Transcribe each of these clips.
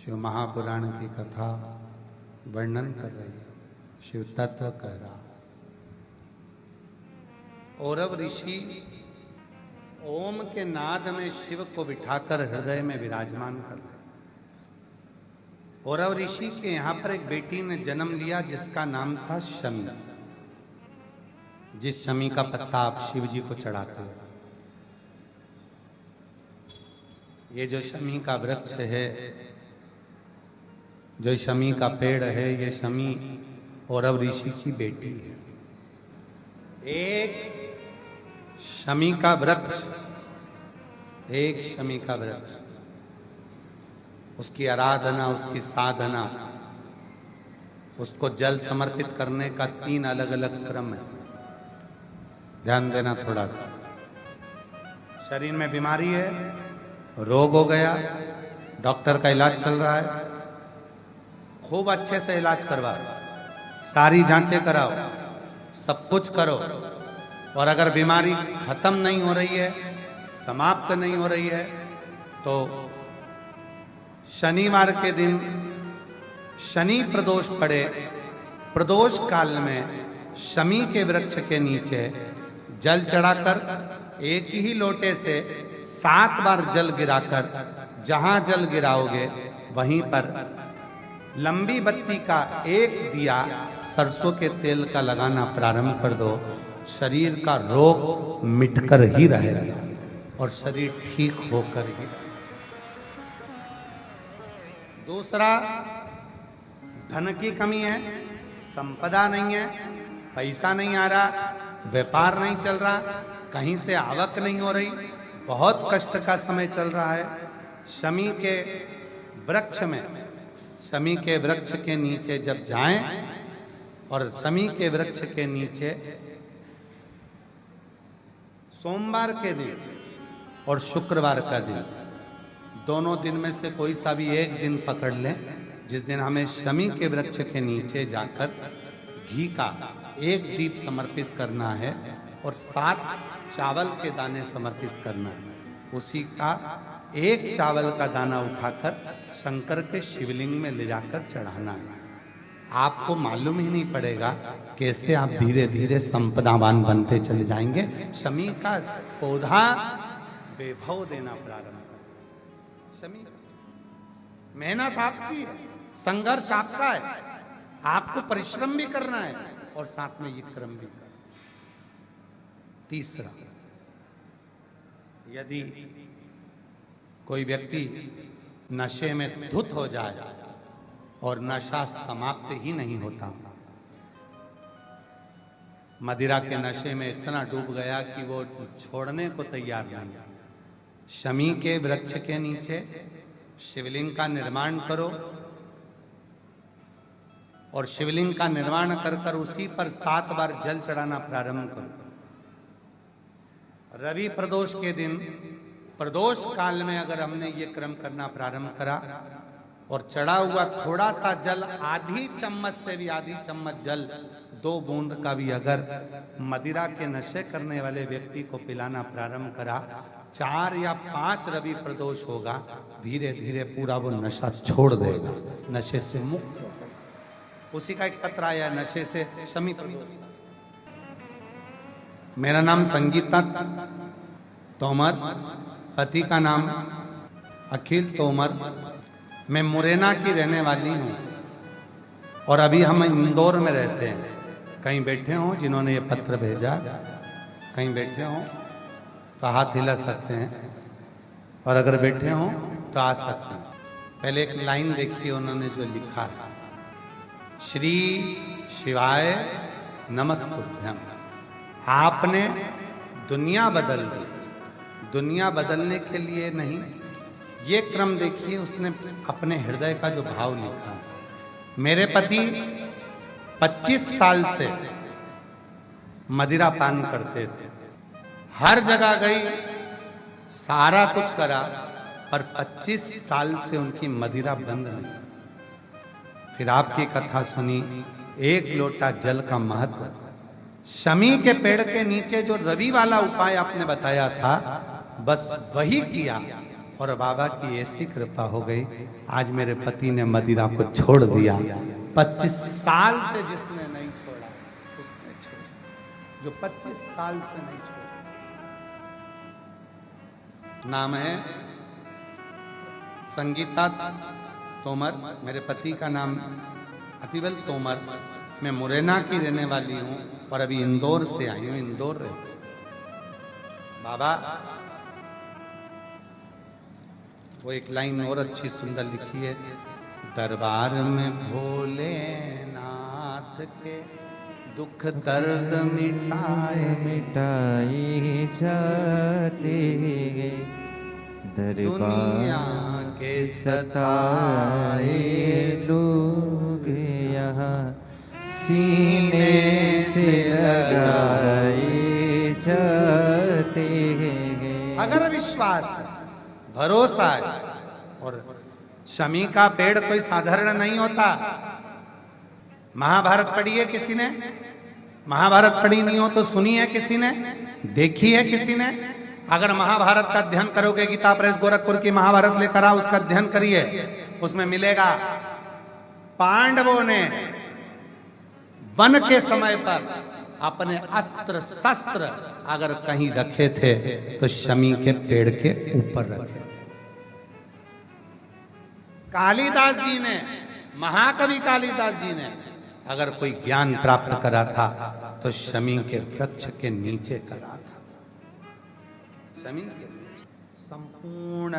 शिव महापुराण की कथा वर्णन कर रही है। शिव तत्व कह रहा। औरव ऋषि ओम के नाद में शिव को बिठाकर हृदय में विराजमान कर रहे। औरव ऋषि के यहां पर एक बेटी ने जन्म लिया जिसका नाम था शमी। जिस शमी का पत्ता आप शिव जी को चढ़ाते हो। ये जो शमी का वृक्ष है, जो शमी का पेड़ है, ये शमी औरव ऋषि की बेटी है। एक शमी का वृक्ष, एक शमी का वृक्ष, उसकी आराधना, उसकी साधना, उसको जल समर्पित करने का 3 अलग अलग क्रम है। ध्यान देना थोड़ा सा। शरीर में बीमारी है, रोग हो गया, डॉक्टर का इलाज चल रहा है, खूब अच्छे से इलाज करवाओ, सारी जांचें कराओ, सब कुछ करो, और अगर बीमारी खत्म नहीं हो रही है, समाप्त नहीं हो रही है, तो शनिवार के दिन शनि प्रदोष पड़े, प्रदोष काल में शमी के वृक्ष के नीचे जल चढ़ाकर एक ही लोटे से 7 बार जल गिराकर, जहां जल गिराओगे वहीं पर लंबी बत्ती का एक दिया सरसों के तेल का लगाना प्रारंभ कर दो। शरीर का रोग मिटकर ही रहेगा और शरीर ठीक होकर ही रहेगा। दूसरा, धन की कमी है, संपदा नहीं है, पैसा नहीं आ रहा, व्यापार नहीं चल रहा, कहीं से आवक नहीं हो रही, बहुत कष्ट का समय चल रहा है। शमी के वृक्ष में, शमी के वृक्ष के नीचे जब जाएं और शमी के वृक्ष के नीचे सोमवार के दिन और शुक्रवार का दिन, दोनों दिन में से कोई सा भी एक दिन पकड़ लें, जिस दिन हमें शमी के वृक्ष के नीचे जाकर घी का एक दीप समर्पित करना है और 7 चावल के दाने समर्पित करना है। उसी का एक चावल का दाना उठाकर शंकर के शिवलिंग में ले जाकर चढ़ाना है। आपको मालूम ही नहीं पड़ेगा कैसे आप धीरे धीरे संपदावान बनते चले जाएंगे। शमी का पौधा वैभव देना प्रारंभ कर। शमी, मेहनत आपकी है, संघर्ष आपका है, आपको परिश्रम भी करना है और साथ में ये क्रम भी करना। तीसरा, यदि कोई व्यक्ति नशे में धुत हो जाए और नशा समाप्त ही नहीं होता, मदिरा के नशे में इतना डूब गया कि वो छोड़ने को तैयार नहीं, शमी के वृक्ष के नीचे शिवलिंग का निर्माण करो और शिवलिंग का निर्माण कर कर उसी पर 7 बार जल चढ़ाना प्रारंभ करो। रवि प्रदोष के दिन, प्रदोष काल में अगर हमने ये क्रम करना प्रारंभ करा और चढ़ा हुआ थोड़ा सा जल, आधी चम्मच से भी आधी चम्मच जल, 2 बूंद का भी अगर मदिरा के नशे करने वाले व्यक्ति को पिलाना प्रारंभ करा, 4 या 5 रवि प्रदोष होगा, धीरे धीरे पूरा वो नशा छोड़ देगा, नशे से मुक्त होगा। उसी का एक पत्र आया, नशे से शमी प्रदोष। मेरा नाम संगीता तोमर, पति का नाम अखिल तोमर। मैं मुरैना की रहने वाली हूँ और अभी हम इंदौर में रहते हैं। कहीं बैठे हों जिन्होंने ये पत्र भेजा, कहीं बैठे हों तो हाथ हिला सकते हैं, और अगर बैठे हों तो आ सकते हैं। पहले एक लाइन देखिए उन्होंने जो लिखा है, श्री शिवाय नमस्तुभ्यम। आपने दुनिया बदल दी। दुनिया बदलने के लिए नहीं, ये क्रम देखिए, उसने अपने हृदय का जो भाव लिखा है। मेरे पति 25 साल से मदिरा पान करते थे, हर जगह गई, सारा कुछ करा, पर 25 साल से उनकी मदिरा बंद नहीं। फिर आपकी कथा सुनी, 1 लोटा जल का महत्व, शमी के पेड़ के नीचे जो रवि वाला उपाय आपने बताया था, बस वही किया और बाबा की ऐसी कृपा हो गई, आज मेरे पति ने मदिरा को छोड़ दिया। 25 साल से जिसने नहीं छोड़ा उसने छोड़ा, जो 25 साल से नहीं छोड़ा। नाम है संगीता तोमर, मेरे पति का नाम अतिबल तोमर। मैं मुरैना की रहने वाली हूँ और अभी इंदौर से आई हूँ, इंदौर रहती हूँ। बाबा वो एक लाइन और अच्छी सुंदर लिखी है, दरबार में भोलेनाथ के दुख दर्द मिटाए मिटाई जाते दुनिया के सताए लोग यहाँ सीने से लगाए जाते हैं। अगर विश्वास है, भरोसा है, और शमी का पेड़ कोई साधारण नहीं होता। महाभारत पढ़ी है किसी ने? महाभारत पढ़ी नहीं हो तो सुनी है किसी ने? देखी है किसी ने? अगर महाभारत का अध्ययन करोगे, गीता प्रेस गोरखपुर की महाभारत लेकर आओ, उसका अध्ययन करिए, उसमें मिलेगा पांडवों ने वन के समय पर अपने अस्त्र शस्त्र अगर कहीं रखे थे तो शमी के पेड़ के ऊपर रखे थे। कालिदास जी ने, महाकवि कालिदास जी ने अगर कोई ज्ञान प्राप्त करा था तो शमी के वृक्ष के नीचे करा था। शमी के संपूर्ण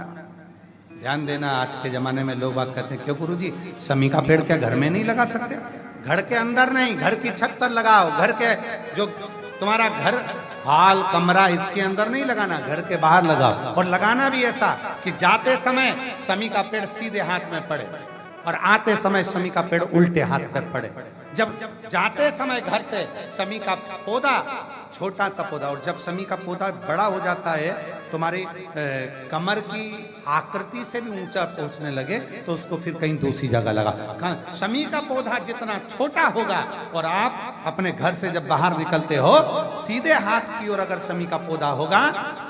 ध्यान देना। आज के जमाने में लोग बात कहते हैं, क्यों गुरुजी शमी का पेड़ क्या घर में नहीं लगा सकते? घर के अंदर नहीं, घर की छत पर लगाओ। घर के जो तुम्हारा घर हाल कमरा, इसके अंदर नहीं लगाना, घर के बाहर लगाओ। और लगाना भी ऐसा कि जाते समय शमी का पेड़ सीधे हाथ में पड़े और आते समय शमी का पेड़ उल्टे हाथ पर पड़े। जब जाते समय घर से शमी का पौधा, छोटा सा पौधा, और जब शमी का पौधा बड़ा हो जाता है, तुम्हारी कमर की आकृति से भी ऊंचा पहुंचने लगे, तो उसको फिर कहीं दूसरी जगह लगा। शमी का पौधा जितना छोटा होगा और आप अपने घर से जब बाहर निकलते हो, सीधे हाथ की ओर अगर शमी का पौधा होगा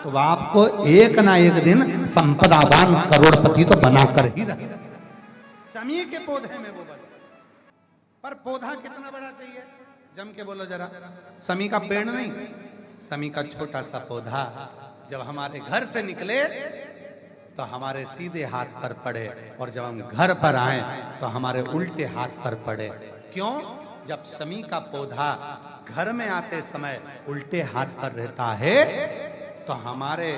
तो आपको एक ना एक दिन संपदावान करोड़पति तो बनाकर ही रहेगा। शमी के पौधे में वो बना, पर पौधा कितना बड़ा चाहिए? जम के बोलो जरा। शमी का पेड़ नहीं, शमी का छोटा सा पौधा जब हमारे घर से निकले तो हमारे सीधे हाथ पर पड़े, और जब हम घर पर आए तो हमारे उल्टे हाथ पर पड़े। क्यों? जब शमी का पौधा घर में आते समय उल्टे हाथ पर रहता है तो हमारे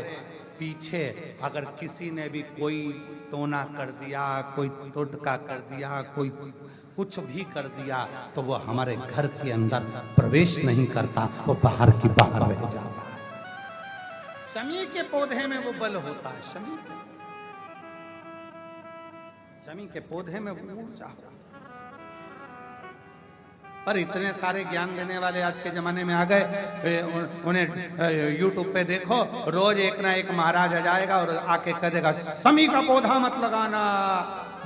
पीछे अगर किसी ने भी कोई टोना कर दिया, कोई टोटका कर दिया, कोई कुछ भी कर दिया, तो वो हमारे घर के अंदर प्रवेश नहीं करता, वो बाहर की बाहर रह जाता है। शमी के पौधे में वो बल होता है। शमी के पौधे में ऊर्जा। पर इतने सारे ज्ञान देने वाले आज के जमाने में आ गए, उन्हें यूट्यूब पे देखो, रोज एक ना एक महाराज आ जाएगा और आके कह देगा शमी का पौधा मत लगाना,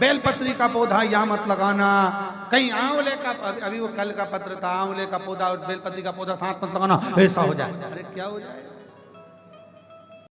बेलपत्री का पौधा या मत लगाना, कहीं आंवले का, अभी वो कल का पत्र था, आंवले का पौधा और बेलपत्री का पौधा साथ मत लगाना, ऐसा हो जाए। अरे क्या हो जाएगा?